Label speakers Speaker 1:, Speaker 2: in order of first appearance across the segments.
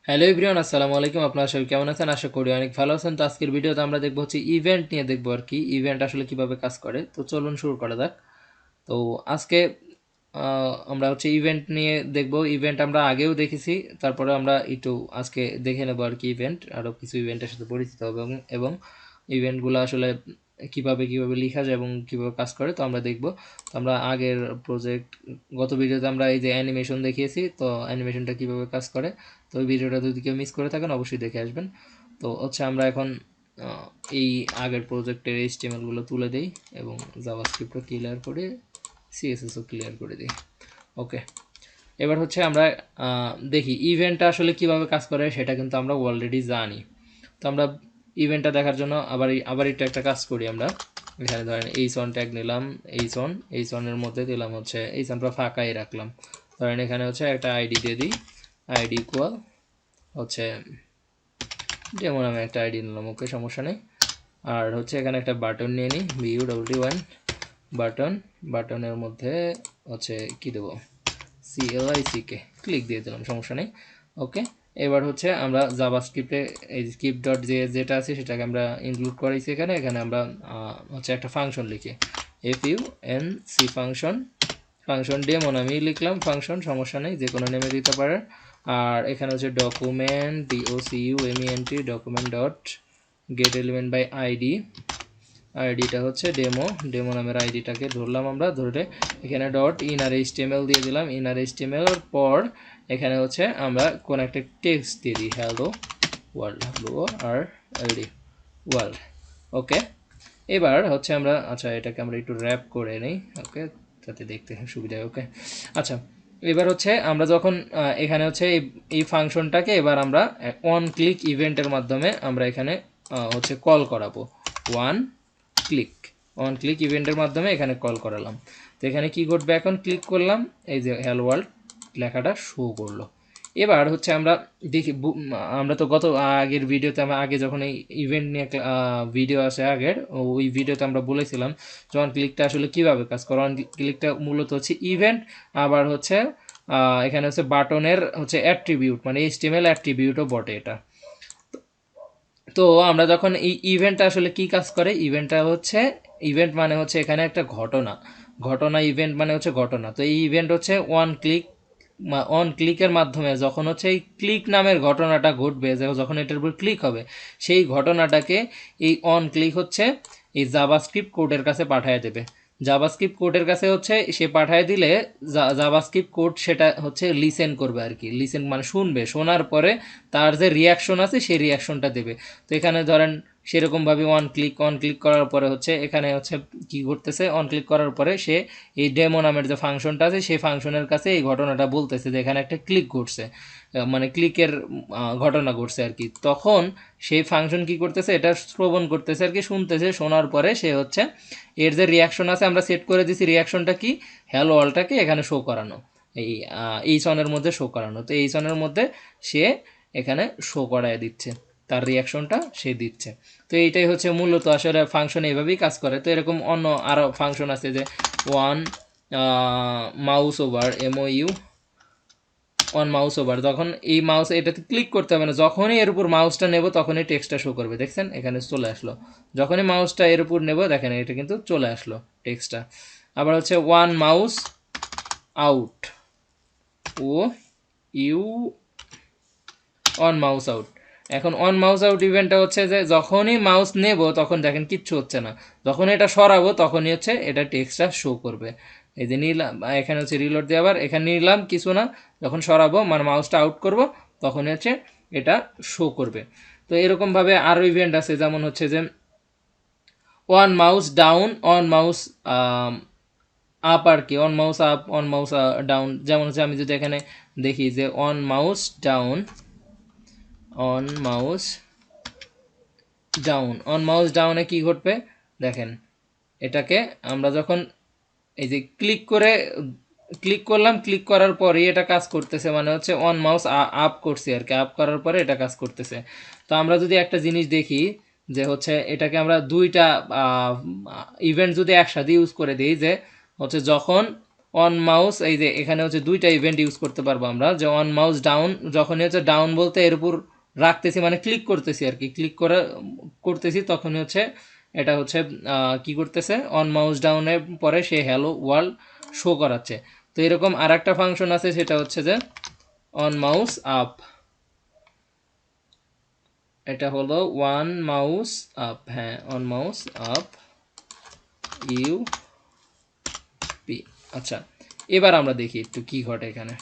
Speaker 1: Hello everyone, আসসালামু আলাইকুম। আপনারা সবাই কেমন আছেন? আশা করি অনেক ভালো আছেন। তো আজকের ভিডিওতে আমরা দেখবো হচ্ছে ইভেন্ট নিয়ে দেখবো আর কি, ইভেন্ট আসলে কিভাবে কাজ করে। তো চলুন শুরু করা যাক। তো আজকে আমরা হচ্ছে ইভেন্ট নিয়ে দেখবো। ইভেন্ট আমরা আগেও দেখেছি, তারপরে আমরা একটু আজকে দেখে নেবো আর কি ইভেন্ট, আরও কিছু ইভেন্টের সাথে পরিচিত হবে এবং ইভেন্টগুলো আসলে কিভাবে কিভাবে লেখা যায় এবং কিভাবে কাজ করে তো আমরা দেখব। তো আমরা আগের প্রজেক্ট, গত ভিডিওতে আমরা এই যে অ্যানিমেশন দেখিয়েছি, তো অ্যানিমেশনটা কিভাবে কাজ করে, তো ওই ভিডিওটা যদি কেউ মিস করে থাকেন অবশ্যই দেখে আসবেন। তো হচ্ছে আমরা এখন এই আগের প্রজেক্টের এইচটিএমএলগুলো তুলে দিই এবং জাভাস্ক্রিপ্টও ক্লিয়ার করে সিএসএসও ক্লিয়ার করে দিই। ওকে, এবার হচ্ছে আমরা দেখি ইভেন্টটা আসলে কিভাবে কাজ করে, সেটা কিন্তু আমরা অলরেডি জানি। তো আমরা ইভেন্টটা দেখার জন্য আবার একটু একটা কাজ করি আমরা। এখানে ধরেন এইচ1 ট্যাগ নিলাম, এইচ1 এর মধ্যে দিলাম হচ্ছে এইচ1টা ফাঁকাই রাখলাম। ধরেন এখানে হচ্ছে একটা আইডি দিয়ে দিই, আইডি ইকুয়াল হচ্ছে যেমন আমি একটা আইডি নিলাম, ওকে সমস্যা নেই। আর হচ্ছে এখানে একটা বাটন নিয়ে নিই, BUWT1 বাটন, বাটনের মধ্যে হচ্ছে কি দেবো, CLICK ক্লিক দিয়ে দিলাম, সমস্যা নেই। ওকে, এবার হচ্ছে আমরা জাভাস্ক্রিপ্টে এই স্ক্রিপ্ট ডট যেটা আছে সেটাকে আমরা ইনক্লুড করাইছি এখানে। এখানে আমরা হচ্ছে একটা ফাংশন লিখি, FUNC ফাংশন, ফাংশন ডেমন আমি লিখলাম, ফাংশন সমস্যা নেই, যে কোনো নেমে দিতে পারে। আর এখানে হচ্ছে document DOCUMENT document dot get element by ID, আইডিটা হচ্ছে ডেমো নামের আইডিটাকে ধরলাম আমরা, ধরে এখানে ডট ইনার এইচটিএমএল দিয়ে দিলাম। ইনার এইচটিএমএল এর পর এখানে হচ্ছে আমরা কোন একটা টেক্সট দিয়ে দিই, হ্যালো ওয়ার্ল্ড, WORLD ওয়ার্ল্ড। ওকে, এবার হচ্ছে আমরা আচ্ছা এটাকে আমরা একটু র্যাপ করে নিই, ওকে, যাতে দেখতে সুবিধা হয়। ওকে, আচ্ছা এবার হচ্ছে আমরা যখন এখানে হচ্ছে এই ফাংশনটাকে এবার আমরা অন ক্লিক ইভেন্টের মাধ্যমে আমরা এখানে হচ্ছে কল করাবো। ওয়ান ক্লিক, অন ক্লিক ইভেন্টের মাধ্যমে এখানে কল করালাম। তো এখানে কি ঘটবে, এখন ক্লিক করলাম, এই যে হ্যালো ওয়ার্ল্ড লেখাটা শো করলো। এবার হচ্ছে আমরা দেখি, আমরা তো গত আগের ভিডিওতে আমরা আগে যখন এই ইভেন্ট নিয়ে ভিডিও আসে আগের, ওই ভিডিওতে আমরা বলেছিলাম যে অন ক্লিকটা আসলে কীভাবে কাজ করে। অন ক্লিকটা মূলত হচ্ছে ইভেন্ট, আবার হচ্ছে এখানে হচ্ছে বাটনের হচ্ছে অ্যাট্রিবিউট, মানে HTML অ্যাট্রিবিউটও বটে এটা। তো আমরা যখন এই ইভেন্টটা আসলে কি কাজ করে, ইভেন্টটা হচ্ছে, ইভেন্ট মানে হচ্ছে এখানে একটা ঘটনা, ঘটনা ইভেন্ট মানে হচ্ছে ঘটনা। তো এই ইভেন্ট হচ্ছে অন ক্লিকের মাধ্যমে যখন হচ্ছে এই ক্লিক নামের ঘটনাটা ঘটবে, যখন এটার উপর ক্লিক হবে, সেই ঘটনাটাকে এই অন ক্লিক হচ্ছে এই জাভাস্ক্রিপ্ট কোডের কাছে পাঠিয়ে দেবে। জাভাস্ক্রিপ্ট কোডের কাছে হচ্ছে সে পাঠিয়ে দিলে জাভাস্ক্রিপ্ট কোড সেটা হচ্ছে লিসেন করবে আর কি, লিসেন মানে শুনবে, শোনার পরে তার যে রিয়াকশন আছে সেই রিয়াকশনটা দেবে। তো এখানে ধরেন সেরকমভাবে অন ক্লিক করার পরে হচ্ছে এখানে হচ্ছে কি করতেছে, অন ক্লিক করার পরে সে এই ডেমো নামের যে ফাংশনটা আছে সেই ফাংশনের কাছে এই ঘটনাটা বলতেছে যে এখানে একটা ক্লিক ঘটছে, মানে ক্লিকের ঘটনা ঘটছে আর কি। তখন সেই ফাংশন কি করতেছে, এটা শ্রবণ করতেছে আর কি, শুনতেছে, শোনার পরে সে হচ্ছে এর যে রিয়াকশন আছে আমরা সেট করে দিছি, রিয়াকশনটা কি, হ্যালো ওয়ার্ল্ডটাকে এখানে শো করানো, এই সনের মধ্যে শো করানো। তো এই সনের মধ্যে সে এখানে শো করায় দিচ্ছে, তার রিয়াকশনটা সে দিচ্ছে। তো এইটাই হচ্ছে মূলত আসলে ফাংশন এইভাবেই কাজ করে। তো এরকম অন্য আরও ফাংশন আছে যে on mouse over, MOU on mouse over, যখন এই মাউস এটাতে ক্লিক করতে হবে না, যখনই এর উপর মাউসটা নেব তখনই টেক্সটটা শো করবে। দেখছেন এখানে চলে আসলো, যখনই মাউসটা এর উপর নেব দেখেন এটা কিন্তু চলে আসলো টেক্সটটা। আবার হচ্ছে one mouse out, OU on mouse out. এখন অন মাউস আউট ইভেন্টটা হচ্ছে যে যখনই মাউস নেব তখন দেখেন কিচ্ছু হচ্ছে না, যখন এটা সরাবো তখনই হচ্ছে এটা টেক্সটটা শো করবে। এই যে নিলাম, এখানে হচ্ছে রিলোড দিয়ে আবার এখানে নিলাম কিছু না, যখন সরাবো মানে মাউসটা আউট করব তখন হচ্ছে এটা শো করবে। তো এরকমভাবে আরও ইভেন্ট আছে, যেমন হচ্ছে যে on mouse down, on mouse up আর কি, on mouse up, on mouse down. যেমন হচ্ছে আমি যদি এখানে দেখি যে on mouse down, on mouse down, on mouse ডাউনে কি ঘটবে দেখেন, এটাকে আমরা যখন এই যে ক্লিক করলাম, ক্লিক করার পরেই এটা কাজ করতেছে, মানে হচ্ছে অন মাউস আপ করছি আর কি, আপ করার পরে এটা কাজ করতেছে। তো আমরা যদি একটা জিনিস দেখি যে হচ্ছে এটাকে আমরা দুইটা ইভেন্ট যদি একসাথে ইউজ করে দিই, যে হচ্ছে যখন অন মাউস, এই যে এখানে হচ্ছে দুইটা ইভেন্ট ইউজ করতে পারবো আমরা, যে অন মাউস ডাউন, যখনই হচ্ছে ডাউন বলতে এর উপর রাখতেছি মানে ক্লিক করতেছি আর কি, ক্লিক করে করতেছি তখনই হচ্ছে এটা হচ্ছে কি করতেছে, অন মাউস ডাউনের পরে সে হ্যালো ওয়ার্ল্ড শো করাচ্ছে। তো এরকম আর একটা ফাংশন আছে, সেটা হচ্ছে যে অন মাউস আপ, এটা হলো ওয়ান মাউস আপ, হ্যাঁ on mouse up U P. আচ্ছা, এবার আমরা দেখি একটু কি ঘটে এখানে।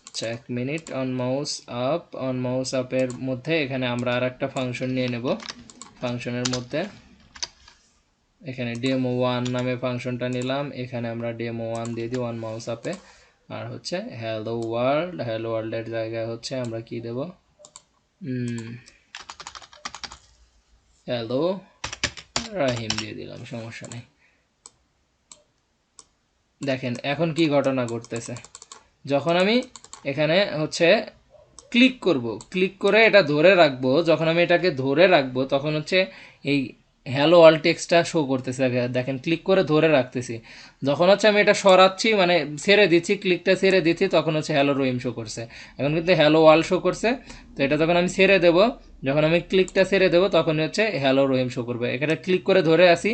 Speaker 1: আচ্ছা এক minute, on mouse up, on mouse আপের মধ্যে এখানে আমরা আর একটা ফাংশন নিয়ে নেব। ফাংশনের মধ্যে এখানে ডেমো ওয়ান নামে ফাংশনটা নিলাম, এখানে আমরা ডেমো ওয়ান দিয়ে দিই অন মাউস আপে। আর হচ্ছে হ্যালো ওয়ার্ল্ড, হ্যালো ওয়ার্ল্ডের জায়গায় হচ্ছে আমরা কি দেব, হ্যালো রাহিম দিয়ে দিলাম, সমস্যা নেই। দেখেন এখন কি ঘটনা ঘটতেছে, যখন আমি এখানে হচ্ছে ক্লিক করব, ক্লিক করে এটা ধরে রাখবো, যখন আমি এটাকে ধরে রাখবো তখন হচ্ছে এই হ্যালো অল টেক্সটটা শো করতেছে। দেখেন ক্লিক করে ধরে রাখতেছি, যখন হচ্ছে আমি এটা সরাচ্ছি মানে ছেড়ে দিচ্ছি, ক্লিকটা ছেড়ে দিচ্ছি, তখন হচ্ছে হ্যালো রহিম শো করছে। এখন কিন্তু হ্যালো ওয়াল শো করছে। তো এটা যখন আমি ছেড়ে দেবো, যখন আমি ক্লিকটা ছেড়ে দেবো তখন হচ্ছে হ্যালো রহিম শো করবে। এখানে ক্লিক করে ধরে আসি,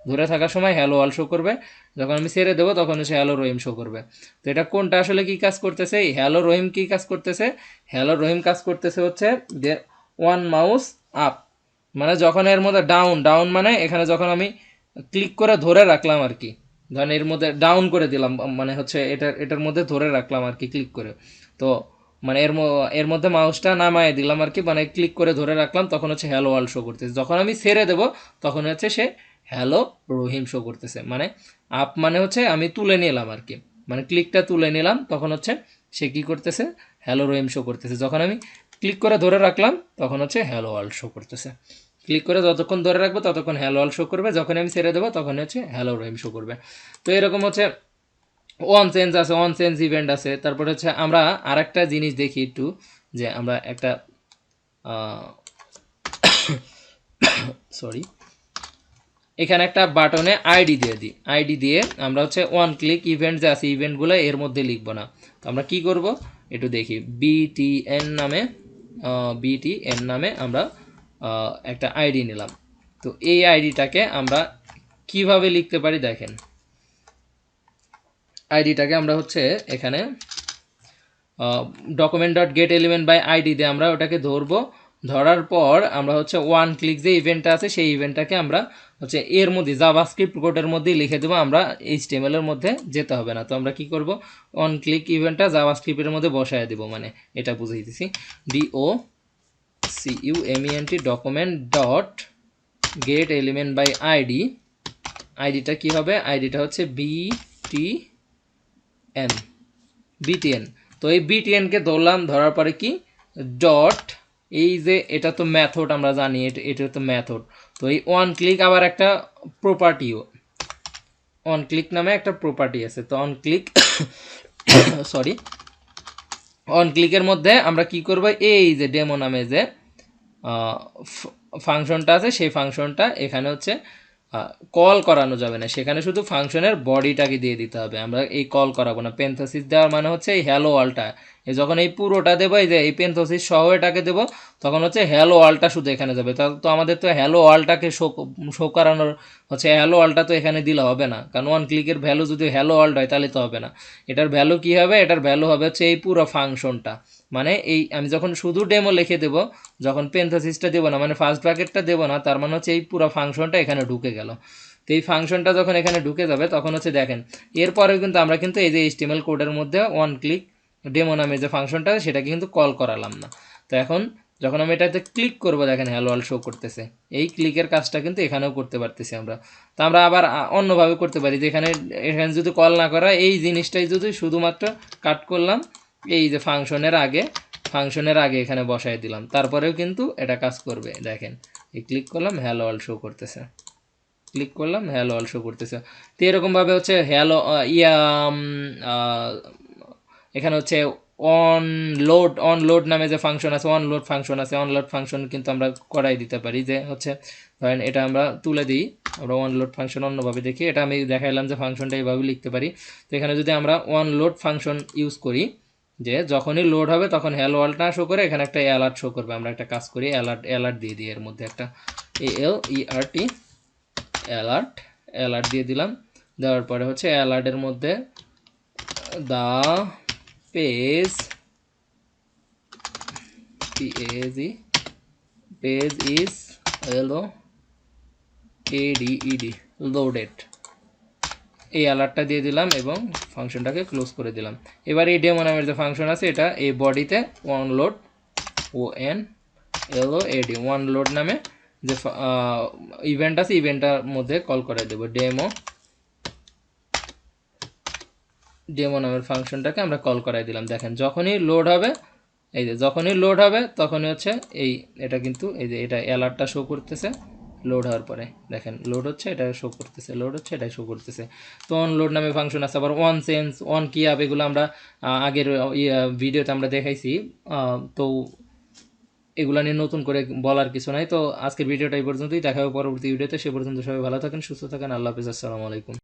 Speaker 1: ধরে থাকার সময় হ্যালো ওয়াল শো করবে, যখন আমি ছেড়ে দেবো তখন হচ্ছে হ্যালো রহিম শো করবে। তো এটা কোনটা আসলে কি কাজ করতেছে, হ্যালো রহিম কি কাজ করতেছে, হ্যালো রহিম কাজ করতেছে হচ্ছে যে ওয়ান মাউস আপ, মানে যখন এর মধ্যে ডাউন, ডাউন মানে এখানে যখন আমি ক্লিক করে ধরে রাখলাম আর কি, ধরেন এর মধ্যে ডাউন করে দিলাম, মানে হচ্ছে এটার মধ্যে ধরে রাখলাম আর কি ক্লিক করে, তো মানে এর মধ্যে মাউসটা নামায় দিলাম আর কি, মানে ক্লিক করে ধরে রাখলাম, তখন হচ্ছে হ্যালো ওয়ার্ল্ড শো করতেছে। যখন আমি ছেড়ে দেবো তখন হচ্ছে সে হ্যালো রহিম শো করতেছে। মানে আপ মানে হচ্ছে আমি তুলে নিলাম আর কি, মানে ক্লিকটা তুলে নিলাম, তখন হচ্ছে সে কী করতেছে, হ্যালো রহিম শো করতেছে। যখন আমি ক্লিক করে ধরে রাখলাম তখন হচ্ছে হ্যালো ওয়ার্ল্ড শো করতেছে। ক্লিক করে যতক্ষণ ধরে রাখবো ততক্ষণ হ্যালো ওয়ার্ল্ড শো করবে, যখন আমি ছেড়ে দেবো তখন হচ্ছে হ্যালো রহিম শো করবে। তো এরকম হচ্ছে ওয়ান চেঞ্জ আছে, ওয়ান চেঞ্জ ইভেন্ট আছে। তারপরে হচ্ছে আমরা আরেকটা জিনিস দেখি একটু, যে আমরা একটা সরি এখানে একটা বাটনে আইডি দিয়ে দিই, আইডি দিয়ে আমরা হচ্ছে ওয়ান ক্লিক ইভেন্ট যে আছে ইভেন্টগুলো এর মধ্যে লিখবো না। তো আমরা কি করব একটু দেখি, বিটিএন নামে, বিটিএন নামে আমরা একটা আইডি নিলাম। তো এই আইডিটাকে আমরা কিভাবে লিখতে পারি দেখেন, আইডিটাকে আমরা হচ্ছে এখানে document dot get element by ID দিয়ে আমরা ওটাকে ধরবো, ধরার পর আমরা হচ্ছে ওয়ান ক্লিক যে ইভেন্টটা আছে সেই ইভেন্টটাকে আমরা হচ্ছে এর মধ্যে জাভাস্ক্রিপ্ট কোডের মধ্যেই লিখে দেবো, আমরা এইচটিএমএল এর মধ্যে যেতে হবে না। তো আমরা কি করব, ওয়ান ক্লিক ইভেন্টটা জাভাস্ক্রিপ্টের মধ্যে বসায় দেবো, মানে এটা বুঝাইতেছি, DOCUMENT document dot get element by ID, আইডিটা কী হবে, আইডিটা হচ্ছে বিটিএন। তো এই বিটিএনকে ধরলাম, ধরার পরে কি ডট, এই যে এটা তো মেথড আমরা জানি, এটা তো মেথড। তো এই ওয়ান ক্লিক আবার একটা প্রপার্টিও, অন ক্লিক নামে একটা প্রপার্টি আছে। তো অন ক্লিক সরি অন ক্লিকের মধ্যে আমরা কি করব, এই যে ডেমো নামে যে ফাংশনটা আছে সেই ফাংশনটা এখানে হচ্ছে কল করানো যাবে না, সেখানে শুধু ফাংশনের বডিটাকে দিয়ে দিতে হবে, আমরা এই কল করাবো না। পেন্থোসিস দেওয়ার মানে হচ্ছে এই হ্যালো ওয়ার্ল্ডটা, এই যখন এই পুরোটা দেবো, এই যে এই পেন্থোসিস সহ এটাকে দেবো, তখন হচ্ছে হ্যালো ওয়ার্ল্ডটা শুধু এখানে যাবে। তো আমাদের তো হ্যালো ওয়ার্ল্ডটাকে শো করানোর হচ্ছে হ্যালো ওয়ার্ল্ডটা তো এখানে দিলে হবে না, কারণ ওয়ান ক্লিকের ভ্যালু যদি হ্যালো ওয়ার্ল্ড হয় তাহলে তো হবে না। এটার ভ্যালু কী হবে, এটার ভ্যালু হবে হচ্ছে এই পুরো ফাংশনটা, মানে এই আমি যখন শুধু ডেমো লিখে দেবো, যখন পেন্থোসিসটা দেবো না মানে ফার্স্ট ব্র্যাকেটটা দেবো না, তার মানে হচ্ছে এই পুরো ফাংশনটা এখানে ঢুকে গেল। তো এই ফাংশনটা যখন এখানে ঢুকে যাবে তখন হচ্ছে দেখেন এরপরেও কিন্তু আমরা কিন্তু এই যে এইচটিএমএল কোডের মধ্যে ওয়ান ক্লিক ডেমো নামে যে ফাংশনটা সেটাকে কিন্তু কল করালাম না। তো এখন যখন আমি এটাতে ক্লিক করবো দেখেন হ্যালো ওয়ার্ল্ড শো করতেছে, এই ক্লিকের কাজটা কিন্তু এখানেও করতে পারতেছি আমরা। তো আমরা আবার অন্যভাবে করতে পারি, যে এখানে এখানে যদি কল না করা এই জিনিসটাই যদি শুধুমাত্র কাট করলাম, এই যে ফাংশনের আগে এখানে বসাই দিলাম, তারপরেও কিন্তু এটা কাজ করবে। দেখেন এই ক্লিক করলাম হ্যালো ওয়ার্ল্ড শো করতেছে, ক্লিক করলাম হ্যালো ওয়ার্ল্ড শো করতেছে। তো এরকমভাবে হচ্ছে হ্যালো এখানে হচ্ছে অন লোড নামে যে ফাংশন আছে, অনলোড ফাংশন কিন্তু আমরা করাই দিতে পারি। যে হচ্ছে ধরেন এটা আমরা তুলে দিই, আমরা অনলোড ফাংশন অন্যভাবে দেখি, এটা আমি দেখাইলাম যে ফাংশনটা এইভাবে লিখতে পারি। তো এখানে যদি আমরা অনলোড ফাংশন ইউজ করি, যে যখনই লোড হবে তখন হ্যালো ওয়ার্ল্ড না শো করে এখানে একটা অ্যালার্ট শো করবে। আমরা একটা কাজ করি, অ্যালার্ট দিয়ে দিই, এর মধ্যে একটা ALERT অ্যালার্ট দিয়ে দিলাম। দেওয়ার পরে হচ্ছে অ্যালার্টের মধ্যে দা পেজ পেজ ইজ লোডেড, এই অ্যালার্টটা দিয়ে দিলাম এবং ফাংশনটাকে ক্লোজ করে দিলাম। এবার এই ডেমো নামের যে ফাংশন আছে এটা এই বডিতে অনলোড ONLOAD ওয়ানলোড নামে যে ইভেন্ট আছে ইভেন্টটার মধ্যে কল করে দেবো। ডেমো নামের ফাংশনটাকে আমরা কল করাই দিলাম। দেখেন যখনই লোড হবে, এই যে যখনই লোড হবে তখনই হচ্ছে এটা কিন্তু এই যে এটা অ্যালার্টটা শো করতেছে। লোড হওয়ার পরে দেখেন লোড হচ্ছে, এটা শো করতেছে, লোড হচ্ছে, এটা শো করতেছে। তো অনলোড নামে ফাংশন আছে। আবার অন সেন্স, অন কি আপ, এগুলো আমরা আগের ভিডিওতে আমরা দেখাইছি। তো এগুলো নিয়ে নতুন করে বলার কিছু নাই। তো আজকের ভিডিওটা এই পর্যন্তই, দেখা হবে পরবর্তী ভিডিওতে। সে পর্যন্ত সবাই ভালো থাকেন, সুস্থ থাকেন, আল্লাহ হাফিজ, আসসালামু আলাইকুম।